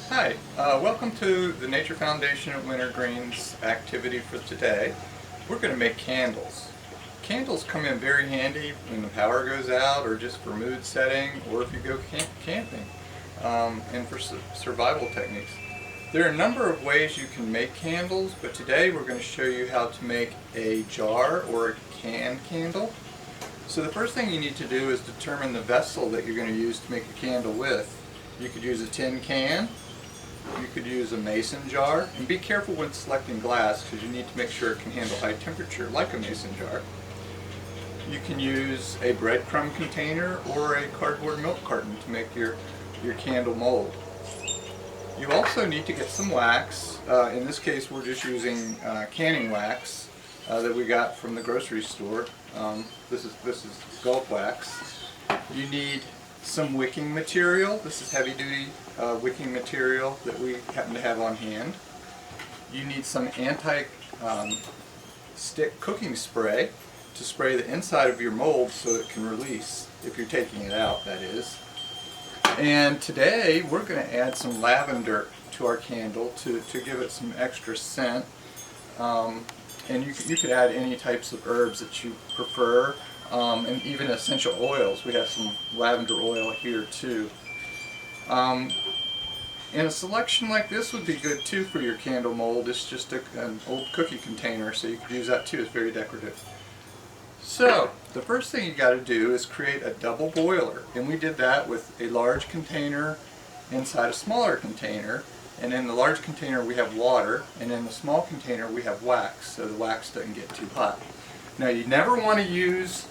Hi, welcome to the Nature Foundation at Wintergreen's activity for today. We're going to make candles. Candles come in very handy when the power goes out, or just for mood setting, or if you go camping, and for survival techniques. There are a number of ways you can make candles, but today we're going to show you how to make a jar or a can candle. So the first thing you need to do is determine the vessel that you're going to use to make a candle with. You could use a tin can. You could use a mason jar, and be careful when selecting glass because you need to make sure it can handle high temperature like a mason jar. You can use a breadcrumb container or a cardboard milk carton to make your candle mold. You also need to get some wax. In this case we're just using canning wax that we got from the grocery store. This is Gulf wax. You need some wicking material. This is heavy duty wicking material that we happen to have on hand. You need some anti-stick cooking spray to spray the inside of your mold so it can release, if you're taking it out, that is. And today we're going to add some lavender to our candle to give it some extra scent. And you could add any types of herbs that you prefer. And even essential oils. We have some lavender oil here too. And a selection like this would be good too for your candle mold. It's just an old cookie container, so you could use that too. It's very decorative. So the first thing you got to do is create a double boiler, and we did that with a large container inside a smaller container. And in the large container we have water, and in the small container we have wax, so the wax doesn't get too hot. Now you never want to use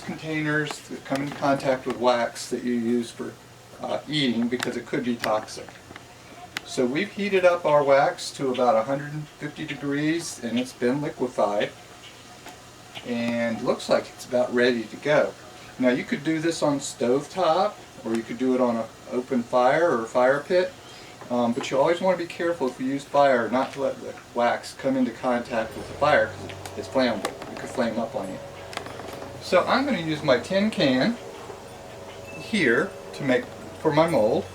containers that come in contact with wax that you use for eating, because it could be toxic. So we've heated up our wax to about 150 degrees and it's been liquefied and looks like it's about ready to go. Now you could do this on stovetop, or you could do it on an open fire or a fire pit, but you always want to be careful if you use fire not to let the wax come into contact with the fire because it's flammable. It could flame up on you. So I'm going to use my tin can here to make for my mold,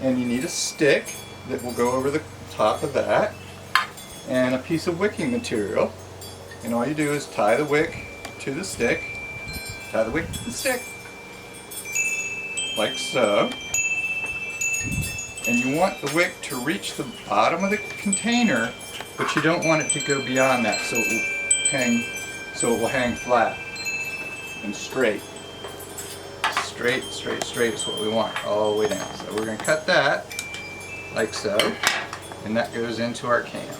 and you need a stick that will go over the top of that, and a piece of wicking material, and all you do is tie the wick to the stick, tie the wick to the stick, like so, and you want the wick to reach the bottom of the container, but you don't want it to go beyond that, so it will hang flat and straight. Straight is what we want, all the way down. So we're going to cut that like so, and that goes into our can.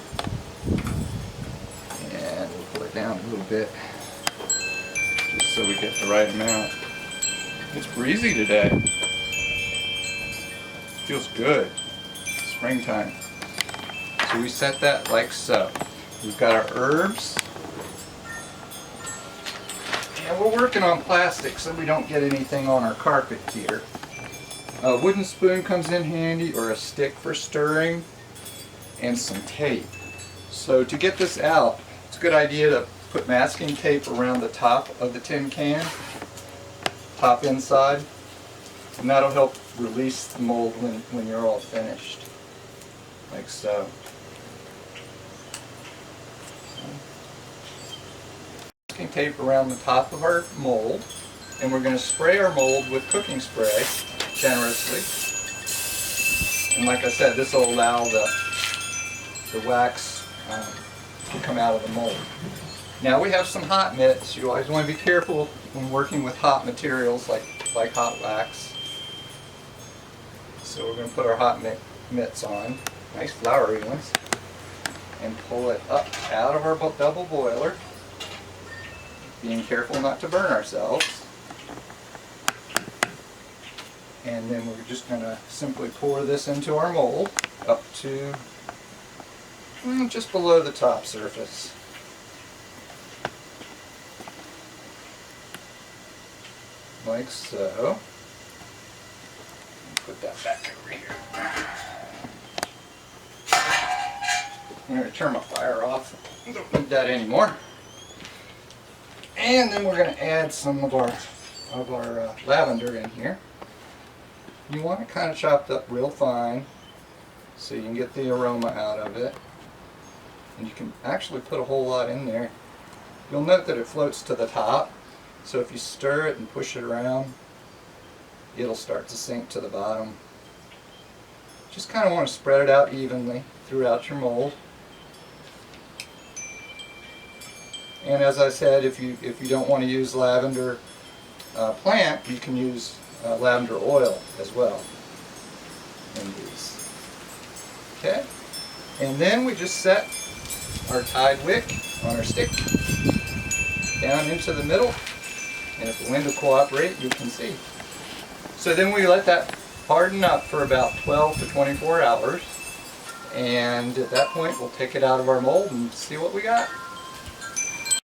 And we'll pull it down a little bit just so we get the right amount. It's breezy today. Feels good. Springtime. So we set that like so. We've got our herbs. And we're working on plastic so we don't get anything on our carpet here. A wooden spoon comes in handy, or a stick for stirring, and some tape. So to get this out, it's a good idea to put masking tape around the top of the tin can, top inside, and that'll help release the mold when you're all finished, like so. Tape around the top of our mold, and we're going to spray our mold with cooking spray generously. And like I said, this will allow the wax to come out of the mold. Now we have some hot mitts. You always want to be careful when working with hot materials like hot wax. So we're going to put our hot mitts on, nice flowery ones, and pull it up out of our double boiler, being careful not to burn ourselves. And then we're just going to simply pour this into our mold up to just below the top surface. Like so. Put that back over here. I'm going to turn my fire off. Don't need that anymore. And then we're going to add some of our lavender in here. You want it kind of chopped up real fine so you can get the aroma out of it. And you can actually put a whole lot in there. You'll note that it floats to the top, so if you stir it and push it around, it'll start to sink to the bottom. Just kind of want to spread it out evenly throughout your mold. And as I said, if you don't want to use lavender plant, you can use lavender oil as well in these. Okay? And then we just set our tied wick on our stick down into the middle, and if the wind will cooperate, you can see. So then we let that harden up for about 12 to 24 hours, and at that point we'll take it out of our mold and see what we got.